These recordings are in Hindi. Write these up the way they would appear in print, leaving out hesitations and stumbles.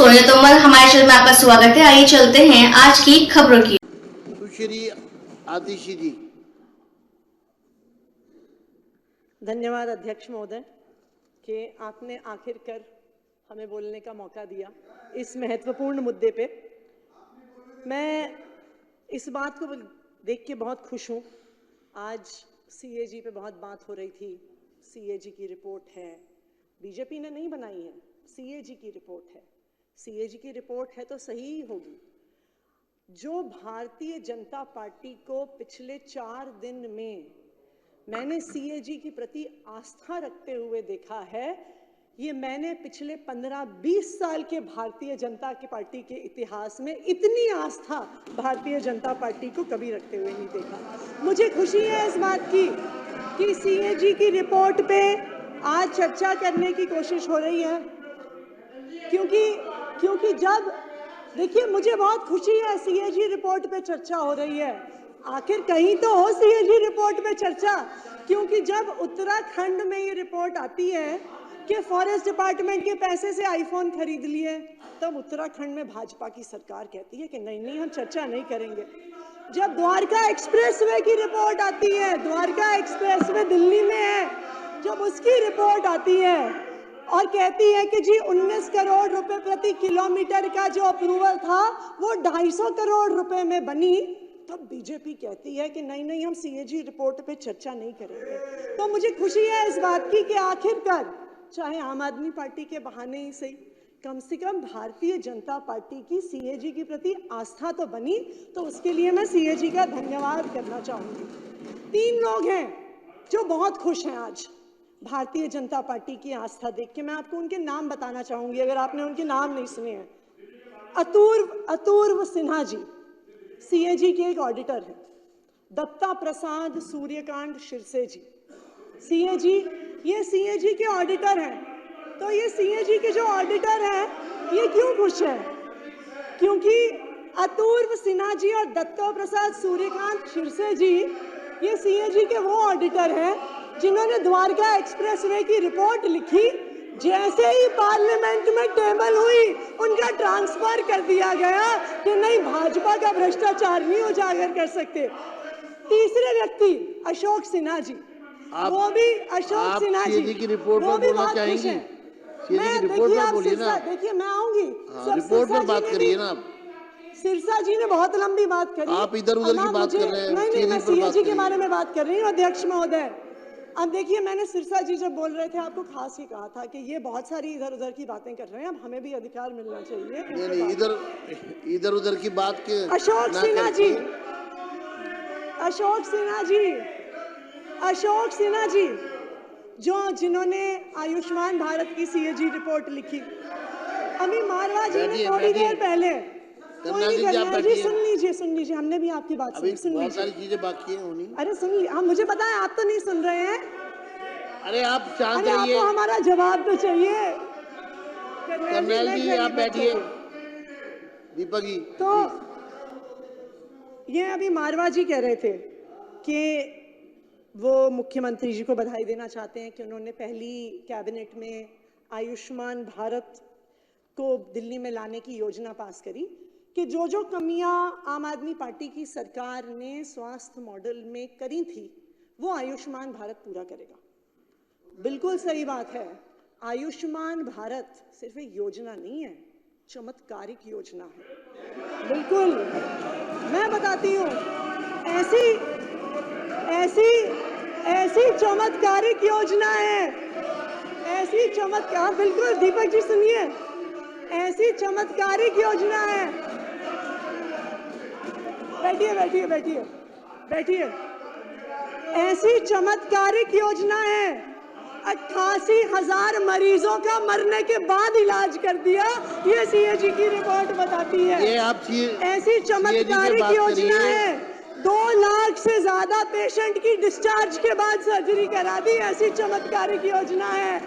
सोनिया तोमर, हमारे चैनल में आपका स्वागत है। आइए चलते हैं आज की खबरों की। सुश्री आतिशी जी। धन्यवाद अध्यक्ष महोदय कि आपने आखिरकार हमें बोलने का मौका दिया इस महत्वपूर्ण मुद्दे पे। मैं इस बात को देख के बहुत खुश हूँ। आज सीएजी पे बहुत बात हो रही थी। सीएजी की रिपोर्ट है, बीजेपी ने नहीं बनाई है, सीएजी की रिपोर्ट है। सीएजी की रिपोर्ट है तो सही ही होगी। जो भारतीय जनता पार्टी को पिछले 4 दिन में मैंने सीएजी के प्रति आस्था रखते हुए देखा है, ये मैंने पिछले 15-20 साल के भारतीय जनता पार्टी के इतिहास में इतनी आस्था भारतीय जनता पार्टी को कभी रखते हुए नहीं देखा। मुझे खुशी है इस बात की कि सीएजी की रिपोर्ट पे आज चर्चा करने की कोशिश हो रही है, क्योंकि जब देखिए मुझे बहुत खुशी है सीएजी रिपोर्ट पे चर्चा हो रही है। आखिर कहीं तो हो सीएजी रिपोर्ट पे चर्चा, क्योंकि जब उत्तराखंड में ये रिपोर्ट आती है कि फॉरेस्ट डिपार्टमेंट के पैसे से आईफोन खरीद लिए, तब उत्तराखंड में भाजपा की सरकार कहती है कि नहीं हम चर्चा नहीं करेंगे। जब द्वारका एक्सप्रेसवे की रिपोर्ट आती है, द्वारका एक्सप्रेसवे दिल्ली में है, जब उसकी रिपोर्ट आती है और कहती है कि जी 19 करोड़ रुपए प्रति किलोमीटर का जो अप्रूवल था वो 250 करोड़ रुपए में बनी, तब बीजेपी कहती है कि नहीं हम सीएजी रिपोर्ट पे चर्चा नहीं करेंगे। तो मुझे खुशी है इस बात की कि आखिरकार चाहे आम आदमी पार्टी के बहाने ही सही, कम से कम भारतीय जनता पार्टी की सीएजी के प्रति आस्था तो बनी। तो उसके लिए मैं सीएजी का धन्यवाद करना चाहूंगी। 3 लोग हैं जो बहुत खुश हैं आज भारतीय जनता पार्टी की आस्था देख के। मैं आपको उनके नाम बताना चाहूंगी अगर आपने उनके नाम नहीं सुने हैं। अतुर्व सिन्हा जी सीएजी के एक ऑडिटर हैं। दत्ता प्रसाद सूर्यकांत शिरसे जी सीएजी, ये सीएजी के ऑडिटर हैं। तो ये सीएजी के जो ऑडिटर हैं ये क्यों खुश हैं? क्योंकि अतुर्व सिन्हा जी और दत्ता प्रसाद सूर्यकांत शिरसे जी ये सीएजी के वो ऑडिटर हैं जिन्होंने द्वारका एक्सप्रेसवे की रिपोर्ट लिखी। जैसे ही पार्लियामेंट में टेबल हुई उनका ट्रांसफर कर दिया गया कि नहीं, भाजपा का भ्रष्टाचार नहीं उजागर कर सकते। तीसरे व्यक्ति अशोक सिन्हा जी, वो भी अशोक सिन्हा जी की रिपोर्ट वो पर भी बोलना बहुत खुश चाहेंगी? हैं। सीएजी की रिपोर्ट पर बोलिए ना। देखिए मैं आऊंगी, रिपोर्ट पर बात करिए ना आप। सिरसा जी ने बहुत लंबी बात करी, आप इधर उधर की बात कर रहे हैं। नहीं मैं सीएजी के बारे में बात कर रही हूँ अध्यक्ष महोदय। अब देखिए मैंने सिरसा जी जब बोल रहे थे आपको खास ही कहा था कि ये बहुत सारी इधर उधर की बातें कर रहे हैं, अब हमें भी अधिकार मिलना चाहिए। नहीं इधर उधर की बात के अशोक सिन्हा जी जिन्होंने आयुष्मान भारत की सीएजी रिपोर्ट लिखी। अभी मारवा जी ने थोड़ी देर पहले, सुन लीजिए हमने भी आपकी बात सुनी। बहुत सारी चीजें बाकी हैं होनी। अरे सुन लीजिए, हम मुझे पता है आप तो नहीं सुन रहे हैं। अरे आप शांत रहिए। आपको हमारा जवाब तो चाहिए। कर्नल जी आप बैठिए। दीपक जी तो ये अभी मारवा जी कह रहे थे कि वो मुख्यमंत्री जी को बधाई देना चाहते हैं कि उन्होंने पहली कैबिनेट में आयुष्मान भारत को दिल्ली में लाने की योजना पास करी, कि जो कमियां आम आदमी पार्टी की सरकार ने स्वास्थ्य मॉडल में करी थी वो आयुष्मान भारत पूरा करेगा। बिल्कुल सही बात है। आयुष्मान भारत सिर्फ एक योजना नहीं है, चमत्कारिक योजना है। बिल्कुल मैं बताती हूँ, ऐसी चमत्कारिक योजना है, ऐसी चमत्कार, बिल्कुल दीपक जी सुनिए, ऐसी चमत्कारिक योजना है। बैठिए। ऐसी चमत्कारिक योजना है, 88,000 मरीजों का मरने के बाद इलाज कर दिया, ये सीएजी की रिपोर्ट बताती है। ये आप ऐसी चमत्कारिक योजना है, 2 लाख से ज्यादा पेशेंट की डिस्चार्ज के बाद सर्जरी करा दी, ऐसी चमत्कारिक योजना है।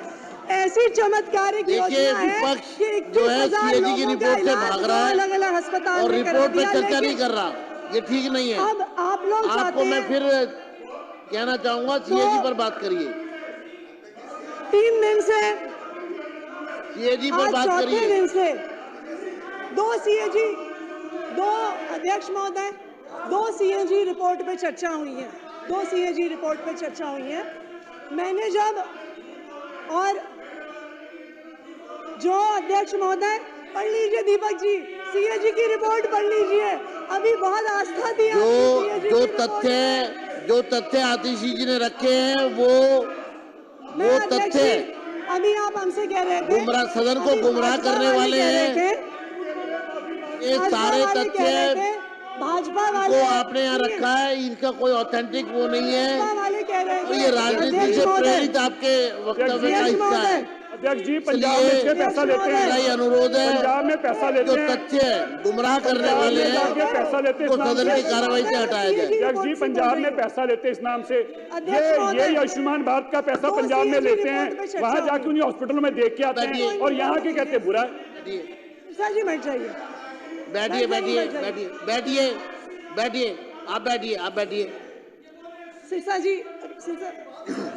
ऐसी चमत्कारिक योजना है कि जो है सीएजी की रिपोर्ट से भाग रहा है, अलग-अलग अस्पताल और रिपोर्ट पे चर्चा नहीं कर रहा, ये ठीक नहीं है। अब आप लोग आपको मैं फिर कहना चाहूंगा सीएजी पर बात करिए। 3 दिन से सीएजी पर बात करिए। 4थे दिन से दो सीएजी, दो अध्यक्ष महोदय, दो सीएजी रिपोर्ट पे चर्चा हुई है, दो सीएजी रिपोर्ट पे चर्चा हुई है। मैंने जब और जो अध्यक्ष महोदय पढ़ लीजिए, दीपक जी सीएजी की रिपोर्ट पढ़ लीजिए, अभी बहुत आस्था थी जो तथ्य आतिशी जी ने रखे हैं वो तथ्य अभी आप हमसे कह रहे थे गुमराह, सदन को गुमराह करने वाले हैं। ये सारे तथ्य भाजपा को वाले आपने यहाँ रखा है, इनका कोई ऑथेंटिक वो नहीं है वाले कह रहे और थे ये राजनीति से प्रेरित आपके वक्तव्य का हिस्सा है। अध्यक्ष जी, पंजाब में से पैसा लेते हैं, मेरा ये अनुरोध है, पंजाब में पैसा लेते जो हैं, तथ्य गुमराह करने वाले हैं पैसा लेते वो सदन की कार्रवाई से हटाया जाए। अध्यक्ष जी, पंजाब में पैसा लेते हैं इस नाम से, ये आयुष्मान भारत का पैसा पंजाब में लेते हैं, वहाँ जाके उन्हें हॉस्पिटलों में देख के आते हैं और यहाँ के कहते हैं बुरा। सर जी बैठ जाइए, बैठिए बैठिए बैठिए बैठिए बैठिए आप बैठिए। सिरसा जी,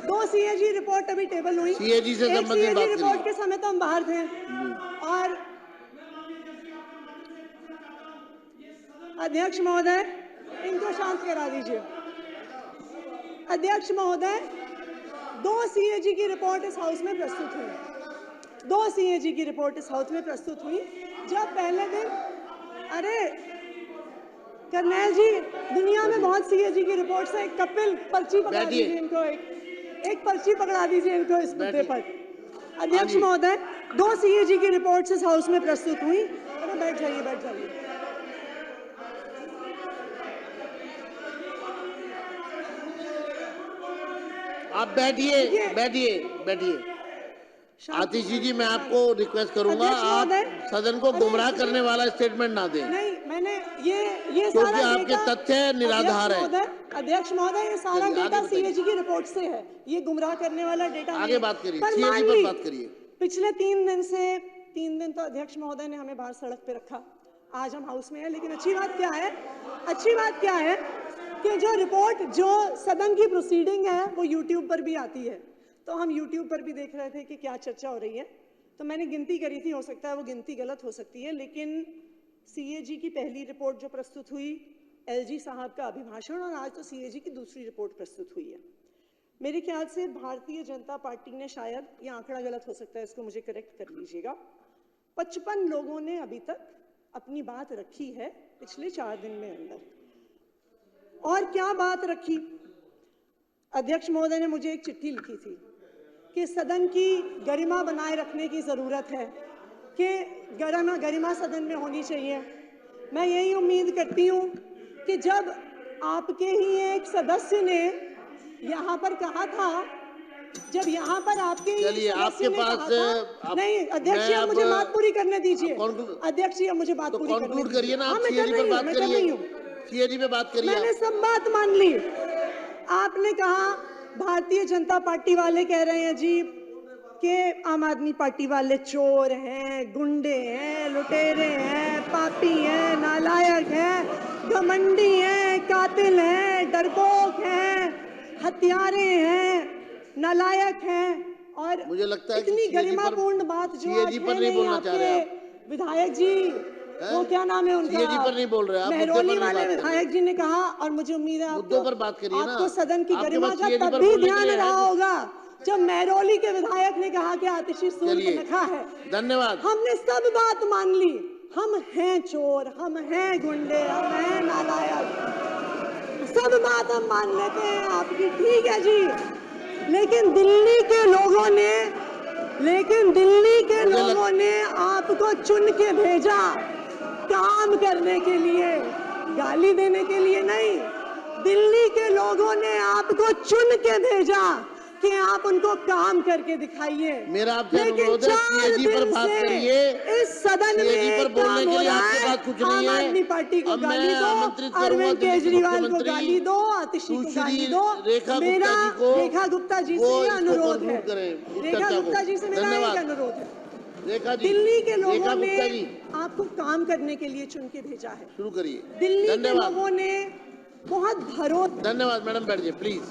दो सीएजी रिपोर्ट अभी टेबल हुई, सीएजी से संबंधित बात रिपोर्ट के समय तो हम बाहर थे और अध्यक्ष महोदय इनको शांत करा दीजिए। अध्यक्ष महोदय, दो सीएजी की रिपोर्ट इस हाउस में प्रस्तुत हुई, दो सीएजी की रिपोर्ट इस हाउस में प्रस्तुत हुई। जब पहले दिन, अरे करनैल जी, दुनिया में बहुत सीएजी की रिपोर्ट से एक कपिल पर्ची पकड़ा दीजिए इनको, एक पर्ची पकड़ा दीजिए इनको इस मुद्दे पर। अध्यक्ष महोदय, दो सीएजी की रिपोर्ट इस हाउस में प्रस्तुत हुई। अरे बैठ जाइए, बैठ जाइए। आप बैठिए बैठिए बैठिए। आतिशी जी, मैं आपको रिक्वेस्ट करूंगा, आप सदन को गुमराह करने वाला स्टेटमेंट ना दें। नहीं, मैंने ये क्योंकि आपके तथ्य निराधार है। अध्यक्ष महोदय, ये सारा डेटा सीएजी की रिपोर्ट से है, ये गुमराह करने वाला डेटा आगे बात करिए, सीएजी पर बात करिए। पिछले 3 दिन तो अध्यक्ष महोदय ने हमें बाहर सड़क पे रखा, आज हम हाउस में हैं। लेकिन अच्छी बात क्या है कि जो रिपोर्ट, जो सदन की प्रोसीडिंग है वो यूट्यूब पर भी आती है, तो हम यूट्यूब पर भी देख रहे थे कि क्या चर्चा हो रही है। तो मैंने गिनती करी थी, हो सकता है वो गिनती गलत हो सकती है, लेकिन सीएजी की पहली रिपोर्ट जो प्रस्तुत हुई, एलजी साहब का अभिभाषण, और आज तो सीएजी की दूसरी रिपोर्ट प्रस्तुत हुई है। मेरे ख्याल से भारतीय जनता पार्टी ने, शायद ये आंकड़ा गलत हो सकता है, इसको मुझे करेक्ट कर लीजिएगा, 55 लोगों ने अभी तक अपनी बात रखी है पिछले 4 दिन में अंदर। और क्या बात रखी? अध्यक्ष महोदय ने मुझे एक चिट्ठी लिखी थी कि सदन की गरिमा बनाए रखने की जरूरत है, कि गरिमा सदन में होनी चाहिए। मैं यही उम्मीद करती हूँ कि जब आपके ही एक सदस्य ने यहाँ पर कहा था, जब यहाँ पर आपके चलिए, आपके पास नहीं, अध्यक्ष जी मुझे बात पूरी करने दीजिए। अध्यक्ष जी मुझे बात पूरी कंक्लूड करिए ना, आप सीएजी पर बात करिए, सीएजी पे बात करिए। मैंने सब बात मान ली। आपने कहा भारतीय जनता पार्टी वाले कह रहे हैं जी कि आम आदमी पार्टी वाले चोर हैं, गुंडे हैं, लुटेरे हैं, पापी हैं, नालायक हैं, घमंडी हैं, कातिल हैं, डरपोक हैं, हत्यारे हैं, नालायक हैं। और मुझे लगता है इतनी गरिमापूर्ण बात जो सीएजी पर नहीं बोलना चाह रहे आप। विधायक जी, वो क्या नाम है उनका, सीएजी पर नहीं बोल रहे आप, मेहरौली वाले विधायक जी ने कहा, और मुझे उम्मीद है मुद्दों पर बात करिए ना। आपको सदन की गरिमा का तब भी ध्यान रहा होगा जब मेहरौली के विधायक ने कहा कि आतिशी सूल पे नखा है। धन्यवाद। हमने सब बात मान ली, हम हैं चोर, हम हैं गुंडे, हम हैं नालायक, सब बात हम मान लेते हैं आपकी, ठीक है जी। लेकिन दिल्ली के लोगों ने आपको चुन के भेजा काम करने के लिए, गाली देने के लिए नहीं। दिल्ली के लोगों ने आपको चुन के भेजा कि आप उनको काम करके दिखाइए। मेरा आपसे अनुरोध है, सीएजी पर बात करिए। इस सदन में सीएजी पर बोलने के लिए आपके पास कुछ नहीं है। आम आदमी पार्टी को गाली दो, अरविंद केजरीवाल को गाली दो, आतिशी को गाली दो। मेरा रेखा गुप्ता जी से ये अनुरोध है, रेखा गुप्ता जी से मेरा एक अनुरोध है, दिल्ली के लोगों ने आपको काम करने के लिए चुन के भेजा है, शुरू करिए। दिल्ली के लोगों ने बहुत भरोसा। धन्यवाद मैडम, बैठ जाइए प्लीज।